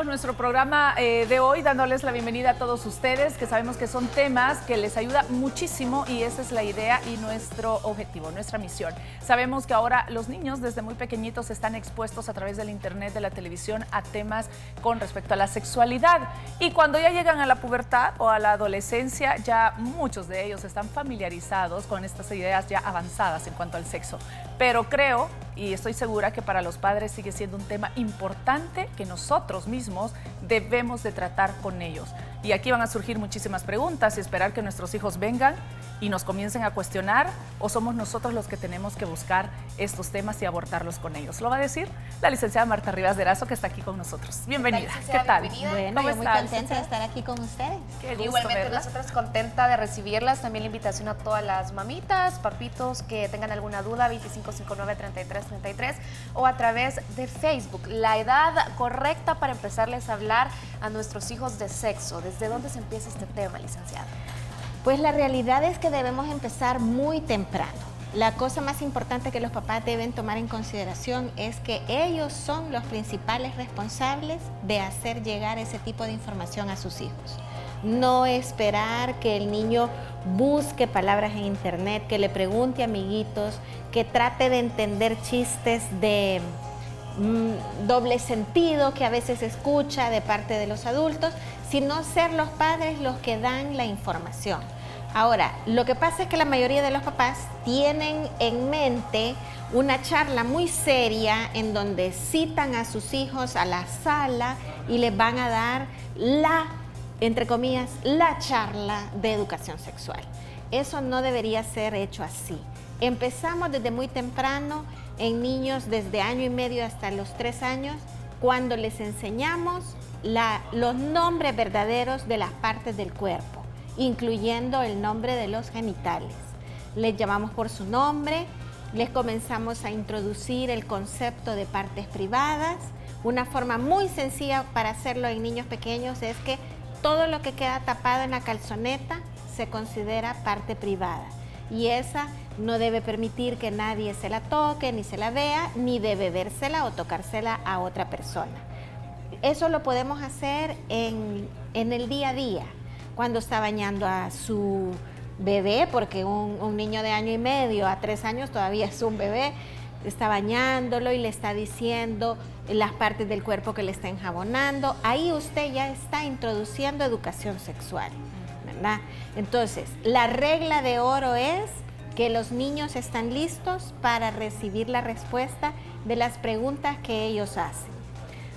nuestro programa de hoy, dándoles la bienvenida a todos ustedes, que sabemos que son temas que les ayuda muchísimo y esa es la idea y nuestro objetivo, nuestra misión. Sabemos que ahora los niños desde muy pequeñitos están expuestos a través del internet, de la televisión, a temas con respecto a la sexualidad. Y cuando ya llegan a la pubertad o a la adolescencia, ya muchos de ellos están familiarizados con estas ideas ya avanzadas en cuanto al sexo. Pero creo y estoy segura que para los padres sigue siendo un tema importante que nosotros mismos debemos de tratar con ellos. Y aquí van a surgir muchísimas preguntas y esperar que nuestros hijos vengan y nos comiencen a cuestionar, o somos nosotros los que tenemos que buscar estos temas y abordarlos con ellos. Lo va a decir la licenciada Marta Rivas de Erazo, que está aquí con nosotros. Bienvenida. ¿Qué tal? Bienvenida. Bueno, yo muy contenta de estar aquí con ustedes. Qué gusto Igualmente verlas. nosotros contenta de recibirlas. También la invitación a todas las mamitas, papitos que tengan alguna duda, 2559-3333 o a través de Facebook. La edad correcta para empezarles a hablar a nuestros hijos de sexo. ¿Desde dónde se empieza este tema, licenciada? Pues la realidad es que debemos empezar muy temprano. La cosa más importante que los papás deben tomar en consideración es que ellos son los principales responsables de hacer llegar ese tipo de información a sus hijos. No esperar que el niño busque palabras en internet, que le pregunte a amiguitos, que trate de entender chistes de doble sentido que a veces escucha de parte de los adultos, sino ser los padres los que dan la información. Ahora, lo que pasa es que la mayoría de los papás tienen en mente una charla muy seria en donde citan a sus hijos a la sala y les van a dar entre comillas, la charla de educación sexual. Eso no debería ser hecho así. Empezamos desde muy temprano en niños desde año y medio hasta los 3 años, cuando les enseñamos los nombres verdaderos de las partes del cuerpo, incluyendo el nombre de los genitales. Les llamamos por su nombre, les comenzamos a introducir el concepto de partes privadas. Una forma muy sencilla para hacerlo en niños pequeños es que todo lo que queda tapado en la calzoneta se considera parte privada y esa no debe permitir que nadie se la toque, ni se la vea, ni debe vérsela o tocársela a otra persona. Eso lo podemos hacer en el día a día, cuando está bañando a su bebé, porque un niño de año y medio a 3 años todavía es un bebé, está bañándolo y le está diciendo las partes del cuerpo que le está enjabonando. Ahí usted ya está introduciendo educación sexual, ¿verdad? Entonces, la regla de oro es que los niños están listos para recibir la respuesta de las preguntas que ellos hacen.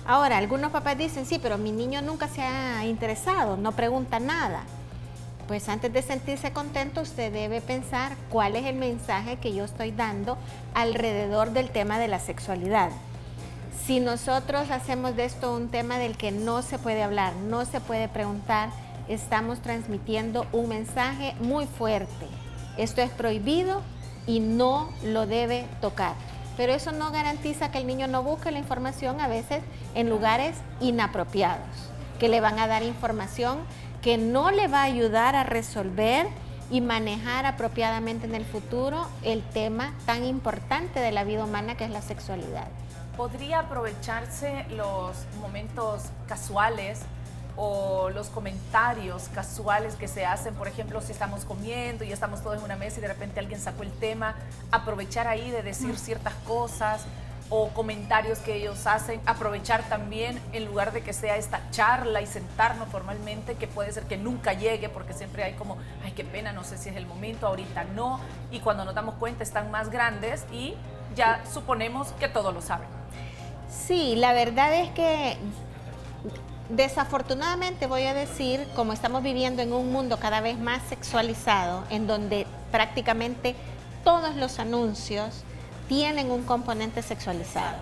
Ahora, algunos papás dicen, sí, pero mi niño nunca se ha interesado, no pregunta nada. Pues antes de sentirse contento, usted debe pensar cuál es el mensaje que yo estoy dando alrededor del tema de la sexualidad. Si nosotros hacemos de esto un tema del que no se puede hablar, no se puede preguntar, estamos transmitiendo un mensaje muy fuerte. Esto es prohibido y no lo debe tocar. Pero eso no garantiza que el niño no busque la información a veces en lugares inapropiados, que le van a dar información que no le va a ayudar a resolver y manejar apropiadamente en el futuro el tema tan importante de la vida humana que es la sexualidad. ¿Podría aprovecharse los momentos casuales o los comentarios casuales que se hacen, por ejemplo, si estamos comiendo y estamos todos en una mesa y de repente alguien sacó el tema, aprovechar ahí de decir ciertas cosas o comentarios que ellos hacen, aprovechar también en lugar de que sea esta charla y sentarnos formalmente, que puede ser que nunca llegue porque siempre hay como, ay, qué pena, no sé si es el momento, ahorita no, y cuando nos damos cuenta están más grandes y ya suponemos que todo lo saben? Sí, la verdad es que desafortunadamente voy a decir, como estamos viviendo en un mundo cada vez más sexualizado, en donde prácticamente todos los anuncios tienen un componente sexualizado.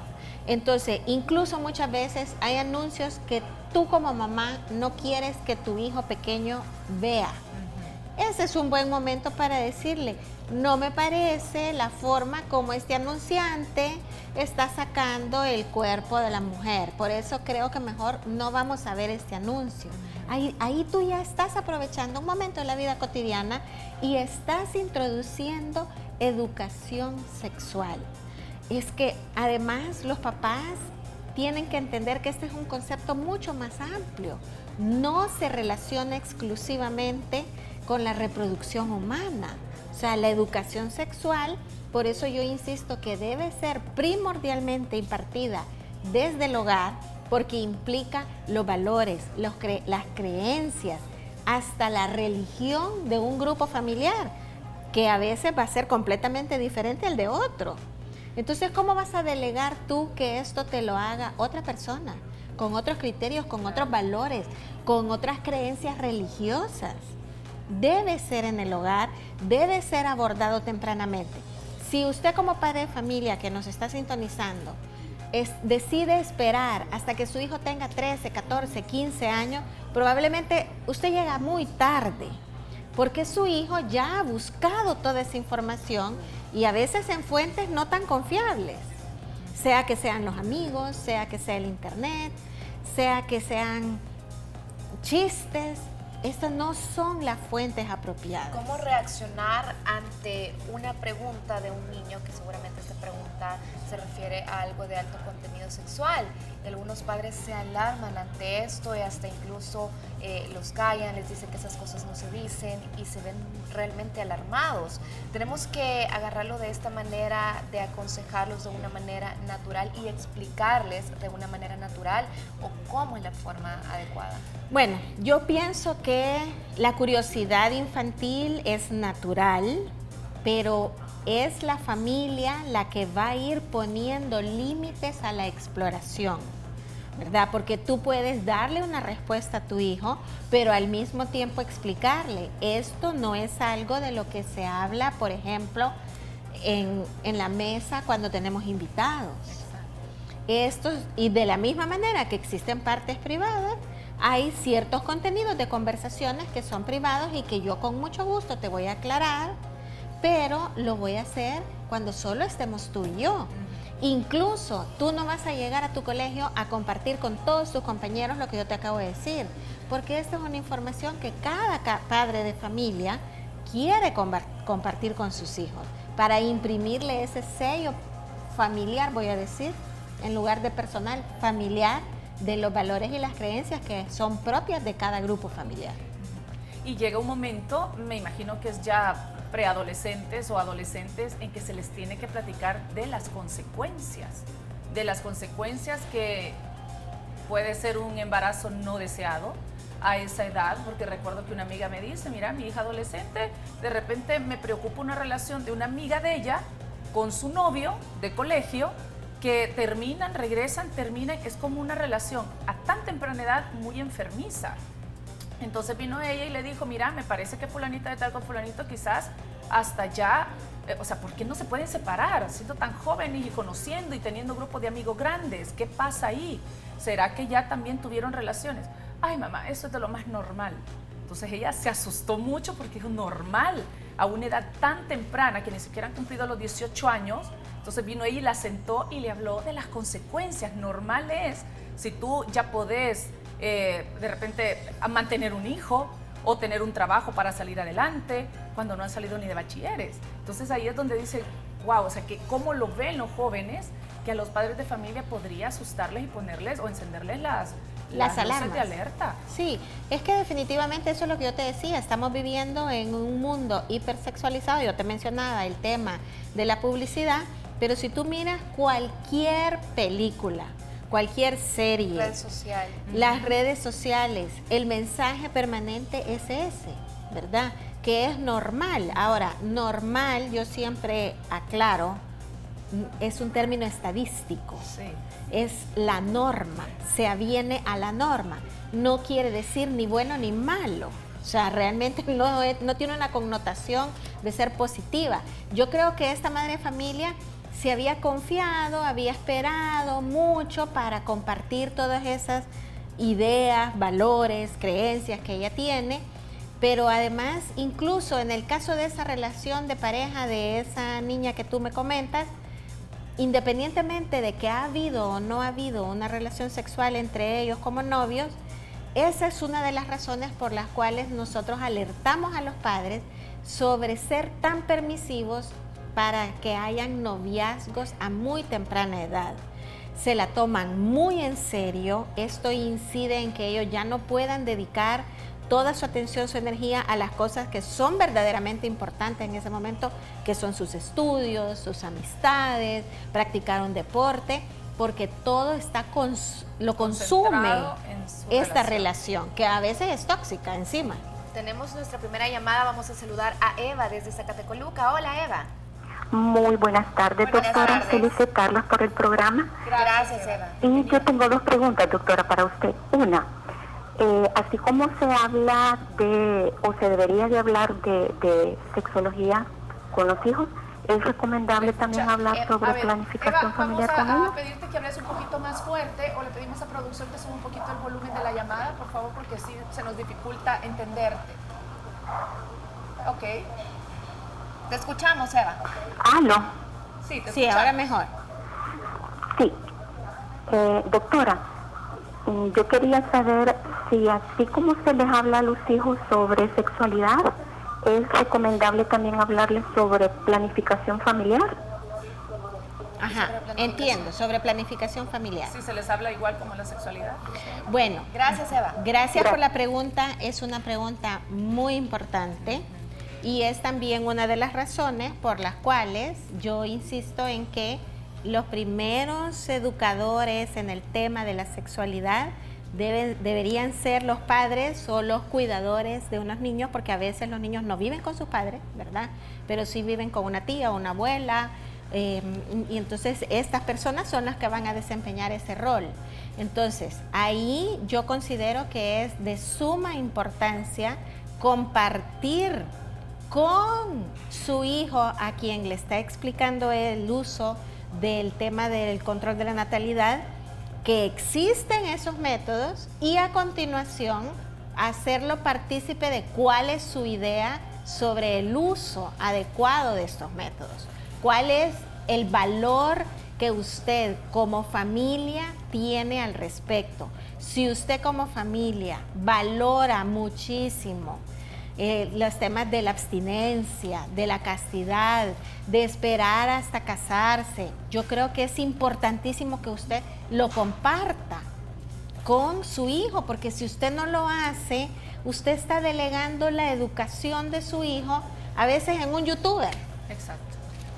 Entonces, incluso muchas veces hay anuncios que tú como mamá no quieres que tu hijo pequeño vea. Ese es un buen momento para decirle, no me parece la forma como este anunciante está sacando el cuerpo de la mujer. Por eso creo que mejor no vamos a ver este anuncio. Ahí tú ya estás aprovechando un momento de la vida cotidiana y estás introduciendo educación sexual. Es que además los papás tienen que entender que este es un concepto mucho más amplio. No se relaciona exclusivamente con la reproducción humana. O sea, la educación sexual, por eso yo insisto que debe ser primordialmente impartida desde el hogar, porque implica los valores, las creencias, hasta la religión de un grupo familiar, que a veces va a ser completamente diferente al de otro. Entonces, ¿cómo vas a delegar tú que esto te lo haga otra persona, con otros criterios, con otros valores, con otras creencias religiosas? Debe ser en el hogar, debe ser abordado tempranamente. Si usted como padre de familia que nos está sintonizando, decide esperar hasta que su hijo tenga 13, 14, 15 años, probablemente usted llega muy tarde, porque su hijo ya ha buscado toda esa información y a veces en fuentes no tan confiables, sea que sean los amigos, sea que sea el internet, sea que sean chistes. Estas no son las fuentes apropiadas. ¿Cómo reaccionar ante una pregunta de un niño que seguramente esta pregunta se refiere a algo de alto contenido sexual? Y algunos padres se alarman ante esto y hasta incluso los callan, les dicen que esas cosas no se dicen y se ven realmente alarmados. Tenemos que agarrarlo de esta manera, de aconsejarlos de una manera natural y explicarles de una manera natural, o cómo es la forma adecuada. Bueno, yo pienso que la curiosidad infantil es natural, pero es la familia la que va a ir poniendo límites a la exploración, ¿verdad? Porque tú puedes darle una respuesta a tu hijo, pero al mismo tiempo explicarle, esto no es algo de lo que se habla, por ejemplo, en la mesa cuando tenemos invitados. Esto, y de la misma manera que existen partes privadas, hay ciertos contenidos de conversaciones que son privados y que yo con mucho gusto te voy a aclarar, pero lo voy a hacer cuando solo estemos tú y yo. Incluso tú no vas a llegar a tu colegio a compartir con todos tus compañeros lo que yo te acabo de decir, porque esta es una información que cada padre de familia quiere compartir con sus hijos, para imprimirle ese sello familiar, voy a decir, en lugar de personal, familiar, de los valores y las creencias que son propias de cada grupo familiar. Y llega un momento, me imagino que es ya preadolescentes o adolescentes, en que se les tiene que platicar de las consecuencias que puede ser un embarazo no deseado a esa edad, porque recuerdo que una amiga me dice, mira, mi hija adolescente, de repente me preocupa una relación de una amiga de ella con su novio de colegio, que terminan, regresan, terminan, es como una relación a tan temprana edad muy enfermiza. Entonces vino ella y le dijo, mira, me parece que fulanita de tal con fulanito quizás hasta ya, o sea, ¿por qué no se pueden separar siendo tan jóvenes y conociendo y teniendo grupos de amigos grandes? ¿Qué pasa ahí? ¿Será que ya también tuvieron relaciones? Ay, mamá, eso es de lo más normal. Entonces ella se asustó mucho porque es normal a una edad tan temprana que ni siquiera han cumplido los 18 años. Entonces vino ella y la sentó y le habló de las consecuencias. Normal es, si tú ya podés de repente mantener un hijo o tener un trabajo para salir adelante cuando no han salido ni de bachilleres. Entonces ahí es donde dice, wow, o sea, que cómo lo ven los jóvenes, que a los padres de familia podría asustarles y ponerles o encenderles las alarmas de alerta. Sí, es que definitivamente eso es lo que yo te decía, estamos viviendo en un mundo hipersexualizado. Yo te mencionaba el tema de la publicidad, pero si tú miras cualquier película, cualquier serie, Red social. Las redes sociales, el mensaje permanente es ese, ¿verdad? Que es normal. Ahora, normal, yo siempre aclaro, es un término estadístico. Sí. Es la norma, se aviene a la norma. No quiere decir ni bueno ni malo. O sea, realmente no tiene una connotación de ser positiva. Yo creo que esta madre de familia se había confiado, había esperado mucho para compartir todas esas ideas, valores, creencias que ella tiene, pero además, incluso en el caso de esa relación de pareja de esa niña que tú me comentas, independientemente de que ha habido o no ha habido una relación sexual entre ellos como novios, esa es una de las razones por las cuales nosotros alertamos a los padres sobre ser tan permisivos para que hayan noviazgos a muy temprana edad. se la toman muy en serio. Esto incide en que ellos ya no puedan dedicar toda su atención, su energía a las cosas que son verdaderamente importantes en ese momento, que son sus estudios, sus amistades, practicar un deporte, porque todo está lo consume esta relación, que a veces es tóxica encima. Tenemos nuestra primera llamada, vamos a saludar a Eva desde Zacatecoluca. Hola, Eva. Muy buenas tardes, Buenas doctora. tardes. Felicitarlas por el programa. Gracias, Eva. Y yo tengo dos preguntas, doctora, para usted. Una, así como se habla de, o se debería de hablar de sexología con los hijos, ¿es recomendable también hablar sobre planificación familiar con Vamos ellos? a pedirte que hables un poquito más fuerte, o le pedimos a producción que suba un poquito el volumen de la llamada, por favor, porque sí se nos dificulta entenderte. Ok. Te escuchamos, Eva. ¿Aló? Sí, te Sí, escuchamos. ahora mejor. Sí. Doctora, yo quería saber si así como se les habla a los hijos sobre sexualidad, ¿es recomendable también hablarles sobre planificación familiar? Ajá, Sobre planificación. entiendo, sobre planificación familiar. Sí, se les habla igual como la sexualidad. Bueno, Gracias, Eva. gracias por la pregunta, es una pregunta muy importante y es también una de las razones por las cuales yo insisto en que los primeros educadores en el tema de la sexualidad deberían ser los padres o los cuidadores de unos niños, porque a veces los niños no viven con sus padres, ¿verdad? Pero sí viven con una tía o una abuela, y entonces estas personas son las que van a desempeñar ese rol. Entonces, ahí yo considero que es de suma importancia compartir con su hijo a quien le está explicando el uso del tema del control de la natalidad, que existen esos métodos, y a continuación hacerlo partícipe de cuál es su idea sobre el uso adecuado de estos métodos, cuál es el valor que usted como familia tiene al respecto. Si usted como familia valora muchísimo los temas de la abstinencia, de la castidad, de esperar hasta casarse, yo creo que es importantísimo que usted lo comparta con su hijo, porque si usted no lo hace, usted está delegando la educación de su hijo a veces en un youtuber. Exacto.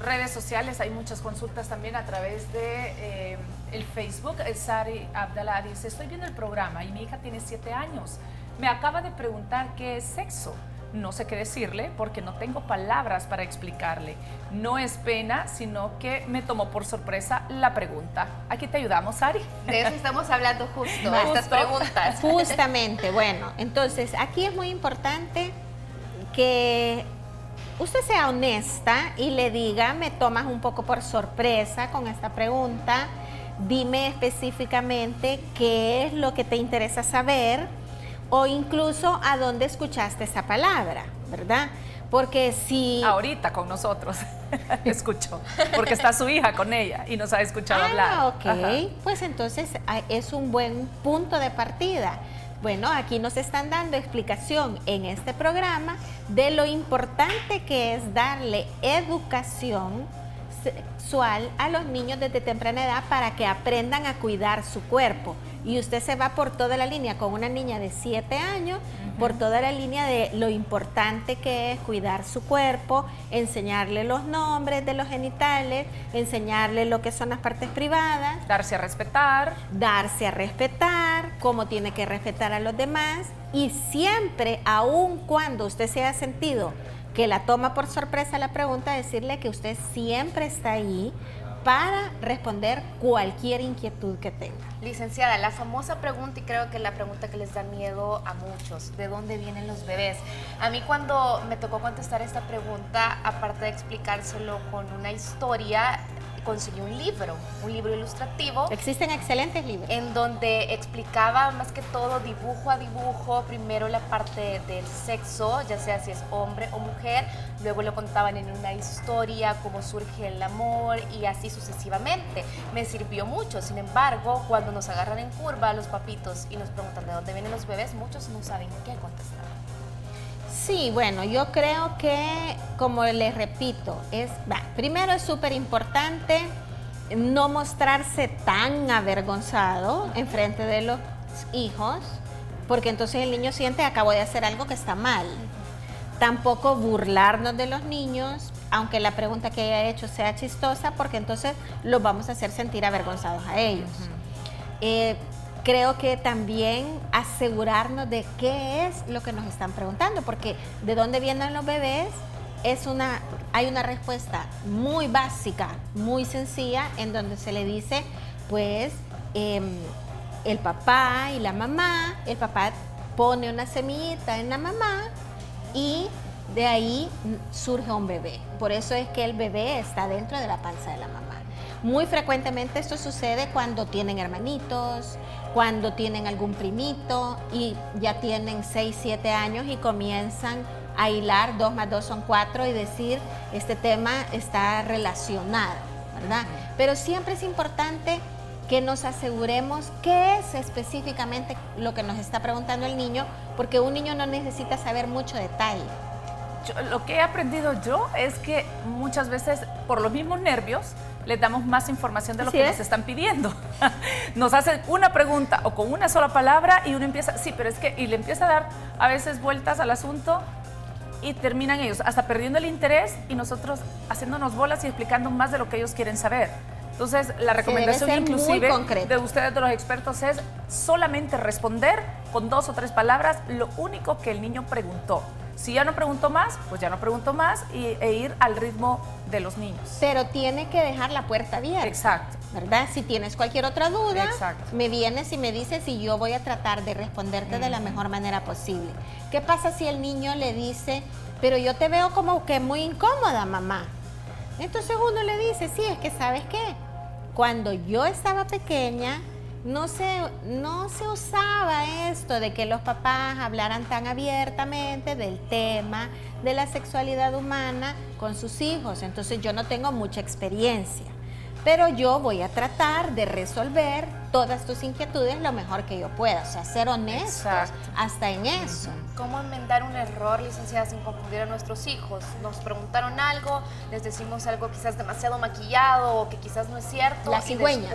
Redes sociales, hay muchas consultas también a través de el Facebook. Sari Abdallah dice: estoy viendo el programa y mi hija tiene 7 años. Me acaba de preguntar qué es sexo. No sé qué decirle porque no tengo palabras para explicarle. No es pena, sino que me tomó por sorpresa la pregunta. Aquí te ayudamos, Sari. De eso estamos hablando justo, Justo. estas preguntas. Justamente, bueno, entonces aquí es muy importante que usted sea honesta y le diga: me tomas un poco por sorpresa con esta pregunta, dime específicamente qué es lo que te interesa saber, o incluso a dónde escuchaste esa palabra, ¿verdad? Porque si... Ahorita con nosotros escuchó, porque está su hija con ella y nos ha escuchado hablar. Ok, Ajá. pues entonces es un buen punto de partida. Bueno, aquí nos están dando explicación en este programa de lo importante que es darle educación sexual a los niños desde temprana edad para que aprendan a cuidar su cuerpo. Y usted se va por toda la línea con una niña de 7 años, por toda la línea de lo importante que es cuidar su cuerpo, enseñarle los nombres de los genitales, enseñarle lo que son las partes privadas, Darse a respetar, cómo tiene que respetar a los demás, y siempre, aun cuando usted se haya sentido que la toma por sorpresa la pregunta, decirle que usted siempre está ahí para responder cualquier inquietud que tenga. Licenciada, la famosa pregunta, y creo que es la pregunta que les da miedo a muchos: ¿de dónde vienen los bebés? A mí, cuando me tocó contestar esta pregunta, aparte de explicárselo con una historia, conseguí un libro ilustrativo. Existen excelentes libros. En donde explicaba más que todo dibujo a dibujo, primero la parte del sexo, ya sea si es hombre o mujer, luego lo contaban en una historia, cómo surge el amor y así sucesivamente. Me sirvió mucho. Sin embargo, cuando nos agarran en curva a los papitos y nos preguntan de dónde vienen los bebés, muchos no saben qué contestar. Sí, bueno, yo creo que, como les repito, primero es súper importante no mostrarse tan avergonzado en frente de los hijos, porque entonces el niño siente acabo de hacer algo que está mal. Tampoco burlarnos de los niños, aunque la pregunta que haya hecho sea chistosa, porque entonces los vamos a hacer sentir avergonzados a ellos. Creo que también asegurarnos de qué es lo que nos están preguntando, porque de dónde vienen los bebés hay una respuesta muy básica, muy sencilla, en donde se le dice, pues, el papá y la mamá, el papá pone una semillita en la mamá y de ahí surge un bebé. Por eso es que el bebé está dentro de la panza de la mamá. Muy frecuentemente esto sucede cuando tienen hermanitos, cuando tienen algún primito y ya tienen 6, 7 años y comienzan a hilar 2 más 2 son 4 y decir, este tema está relacionado, ¿verdad? Pero siempre es importante que nos aseguremos qué es específicamente lo que nos está preguntando el niño, porque un niño no necesita saber mucho detalle. Lo que he aprendido yo es que muchas veces por los mismos nervios les damos más información de lo que nos están pidiendo. Nos hacen una pregunta o con una sola palabra y uno empieza, sí, pero es que, y le empieza a dar a veces vueltas al asunto y terminan ellos hasta perdiendo el interés y nosotros haciéndonos bolas y explicando más de lo que ellos quieren saber. Entonces, la recomendación inclusive de ustedes, de los expertos, es solamente responder con 2 o 3 palabras lo único que el niño preguntó. Si ya no preguntó más, pues ya no preguntó más e ir al ritmo de los niños. Pero tiene que dejar la puerta abierta. Exacto. ¿Verdad? Si tienes cualquier otra duda, me vienes y me dices y yo voy a tratar de responderte de la mejor manera posible. ¿Qué pasa si el niño le dice, pero yo te veo como que muy incómoda, mamá? Entonces uno le dice, sí, es que ¿sabes qué? Cuando yo estaba pequeña, no se usaba esto de que los papás hablaran tan abiertamente del tema de la sexualidad humana con sus hijos. Entonces yo no tengo mucha experiencia, pero yo voy a tratar de resolver todas tus inquietudes lo mejor que yo pueda. O sea, ser honestos hasta en eso. ¿Cómo enmendar un error, licenciada, sin confundir a nuestros hijos? Nos preguntaron algo, les decimos algo quizás demasiado maquillado o que quizás no es cierto. La cigüeña.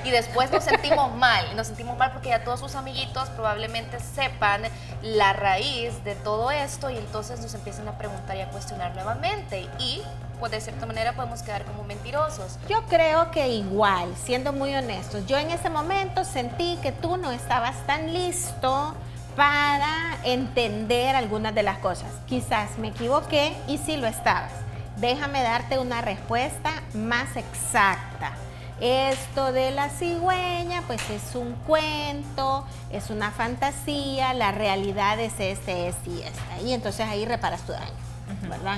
Y después nos sentimos mal. Nos sentimos mal porque ya todos sus amiguitos probablemente sepan la raíz de todo esto y entonces nos empiezan a preguntar y a cuestionar nuevamente. Y pues de cierta manera podemos quedar como mentirosos. Yo creo que igual, siendo muy honestos, yo en ese momento sentí que tú no estabas tan listo para entender algunas de las cosas. Quizás me equivoqué y sí lo estabas. Déjame darte una respuesta más exacta. Esto de la cigüeña, pues es un cuento, es una fantasía, la realidad es esta y entonces ahí reparas tu daño, ¿verdad?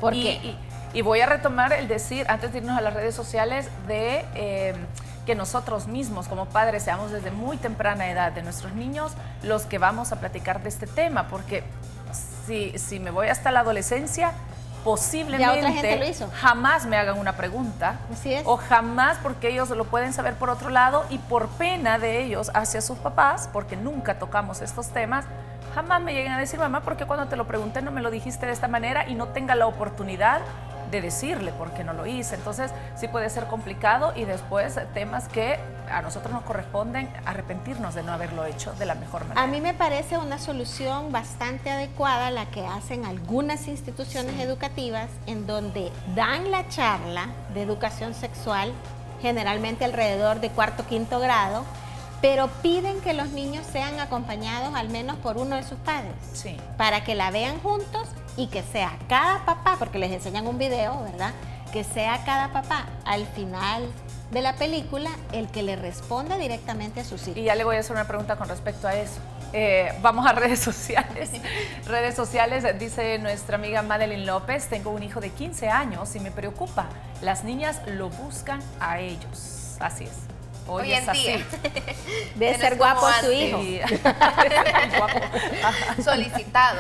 Porque y voy a retomar el decir, antes de irnos a las redes sociales, de que nosotros mismos como padres seamos desde muy temprana edad de nuestros niños los que vamos a platicar de este tema, porque si me voy hasta la adolescencia, posiblemente otra gente lo hizo. Jamás me hagan una pregunta. Así es. O jamás, porque ellos lo pueden saber por otro lado y por pena de ellos hacia sus papás, porque nunca tocamos estos temas, jamás me lleguen a decir, mamá, ¿por qué cuando te lo pregunté no me lo dijiste de esta manera? Y no tenga la oportunidad de decirle por qué no lo hice. Entonces sí puede ser complicado y después temas que a nosotros nos corresponden arrepentirnos de no haberlo hecho de la mejor manera. A mí me parece una solución bastante adecuada la que hacen algunas instituciones educativas en donde dan la charla de educación sexual, generalmente alrededor de 4º o 5º grado, pero piden que los niños sean acompañados al menos por uno de sus padres, para que la vean juntos y que sea cada papá, porque les enseñan un video, ¿verdad? Que sea cada papá al final de la película el que le responda directamente a sus hijos. Y ya le voy a hacer una pregunta con respecto a eso. Vamos a redes sociales. Redes sociales, dice nuestra amiga Madeline López, tengo un hijo de 15 años y me preocupa. Las niñas lo buscan a ellos. Así es. Hoy en día. Debe ser guapo su hijo. Sí. Solicitado.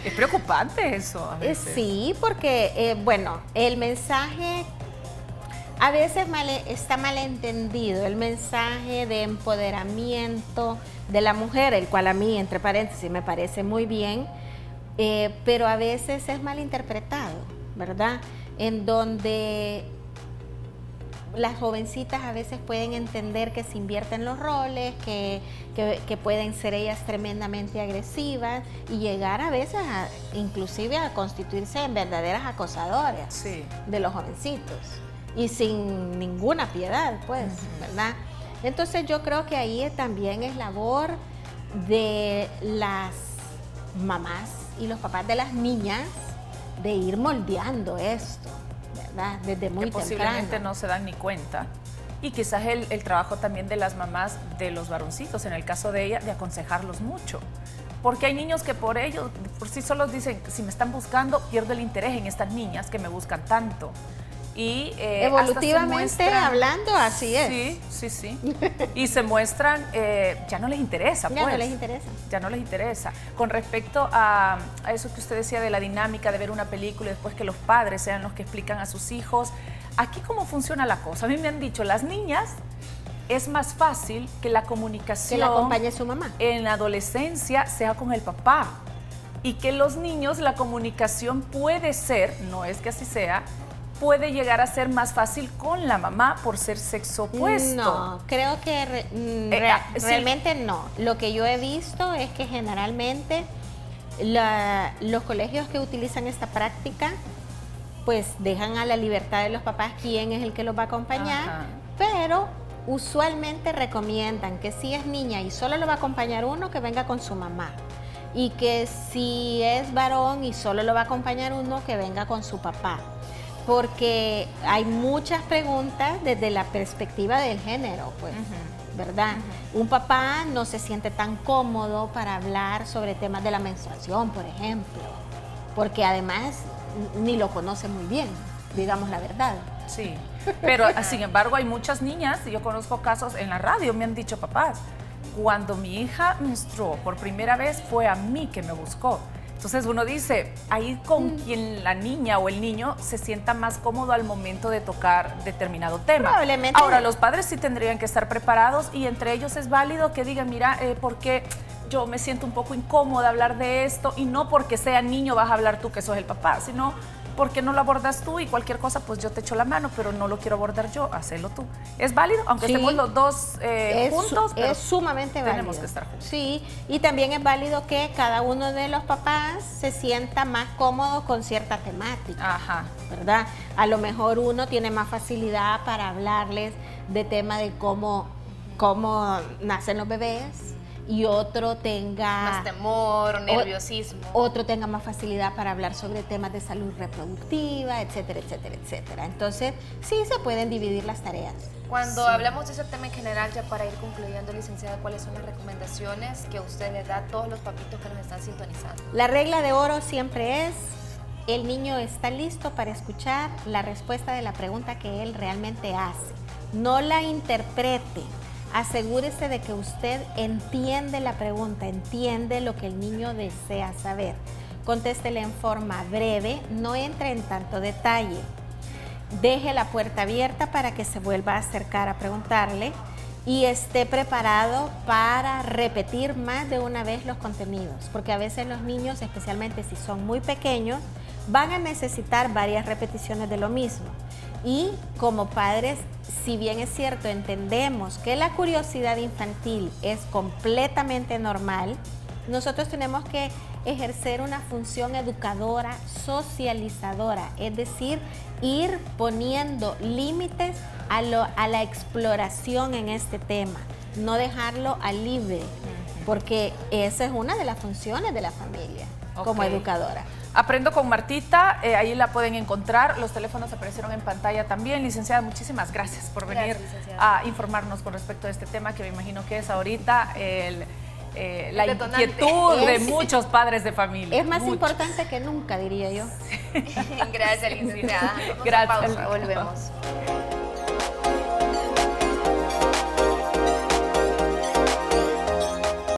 Es preocupante eso a veces. Sí, porque, bueno, el mensaje a veces está mal entendido, el mensaje de empoderamiento de la mujer, el cual a mí, entre paréntesis, me parece muy bien, pero a veces es mal interpretado, ¿verdad? En donde las jovencitas a veces pueden entender que se invierten los roles, que pueden ser ellas tremendamente agresivas y llegar a veces inclusive a constituirse en verdaderas acosadoras de los jovencitos y sin ninguna piedad, pues, ¿verdad? Entonces yo creo que ahí también es labor de las mamás y los papás de las niñas de ir moldeando esto, ¿verdad? Desde muy temprano. Posiblemente no se dan ni cuenta. Y quizás el trabajo también de las mamás de los varoncitos, en el caso de ella, de aconsejarlos mucho. Porque hay niños que por sí solos dicen, si me están buscando, pierdo el interés en estas niñas que me buscan tanto. Y evolutivamente hablando, así es. Sí. Y se muestran, ya no les interesa, pues. Ya no les interesa. Ya no les interesa. Con respecto a eso que usted decía de la dinámica de ver una película y después que los padres sean los que explican a sus hijos, aquí cómo funciona la cosa. A mí me han dicho, las niñas es más fácil que la comunicación que la acompañe su mamá en la adolescencia sea con el papá. Y que los niños la comunicación puede ser, no es que así sea, puede llegar a ser más fácil con la mamá por ser sexo opuesto. No, creo que realmente no. Lo que yo he visto es que generalmente los colegios que utilizan esta práctica pues dejan a la libertad de los papás quién es el que los va a acompañar, pero usualmente recomiendan que si es niña y solo lo va a acompañar uno, que venga con su mamá. Y que si es varón y solo lo va a acompañar uno, que venga con su papá. Porque hay muchas preguntas desde la perspectiva del género, pues, ¿verdad? Un papá no se siente tan cómodo para hablar sobre temas de la menstruación, por ejemplo, porque además ni lo conoce muy bien, digamos la verdad. Sí, pero sin embargo hay muchas niñas, y yo conozco casos en la radio, me han dicho papás, cuando mi hija menstruó por primera vez fue a mí que me buscó. Entonces uno dice, ahí con quien la niña o el niño se sienta más cómodo al momento de tocar determinado tema. Probablemente. Ahora, los padres sí tendrían que estar preparados y entre ellos es válido que digan, mira, porque yo me siento un poco incómoda hablar de esto y no porque sea niño vas a hablar tú que sos el papá, sino porque no lo abordas tú y cualquier cosa pues yo te echo la mano, pero no lo quiero abordar yo, hacelo tú. ¿Es válido? Aunque estemos los dos juntos, pero es sumamente válido. Tenemos que estar juntos. Sí, y también es válido que cada uno de los papás se sienta más cómodo con cierta temática, ¿verdad? A lo mejor uno tiene más facilidad para hablarles de tema de cómo nacen los bebés, y otro tenga más temor, nerviosismo. Otro tenga más facilidad para hablar sobre temas de salud reproductiva, etcétera, etcétera, etcétera. Entonces, sí se pueden dividir las tareas. Cuando hablamos de ese tema en general, ya para ir concluyendo, licenciada, ¿cuáles son las recomendaciones que usted le da a todos los papitos que nos están sintonizando? La regla de oro siempre es: el niño está listo para escuchar la respuesta de la pregunta que él realmente hace. No la interprete. Asegúrese de que usted entiende la pregunta, entiende lo que el niño desea saber. Contéstele en forma breve, no entre en tanto detalle. Deje la puerta abierta para que se vuelva a acercar a preguntarle y esté preparado para repetir más de una vez los contenidos, porque a veces los niños, especialmente si son muy pequeños, van a necesitar varias repeticiones de lo mismo. Y como padres, si bien es cierto, entendemos que la curiosidad infantil es completamente normal, nosotros tenemos que ejercer una función educadora, socializadora, es decir, ir poniendo límites a la exploración en este tema, no dejarlo al libre, porque esa es una de las funciones de la familia como educadora. Aprendo con Martita, ahí la pueden encontrar, los teléfonos aparecieron en pantalla también. Licenciada, muchísimas gracias por venir a informarnos con respecto a este tema que me imagino que es ahorita la inquietud de muchos padres de familia. Es más importante que nunca, diría yo. Gracias, licenciada. Gracias. Volvemos.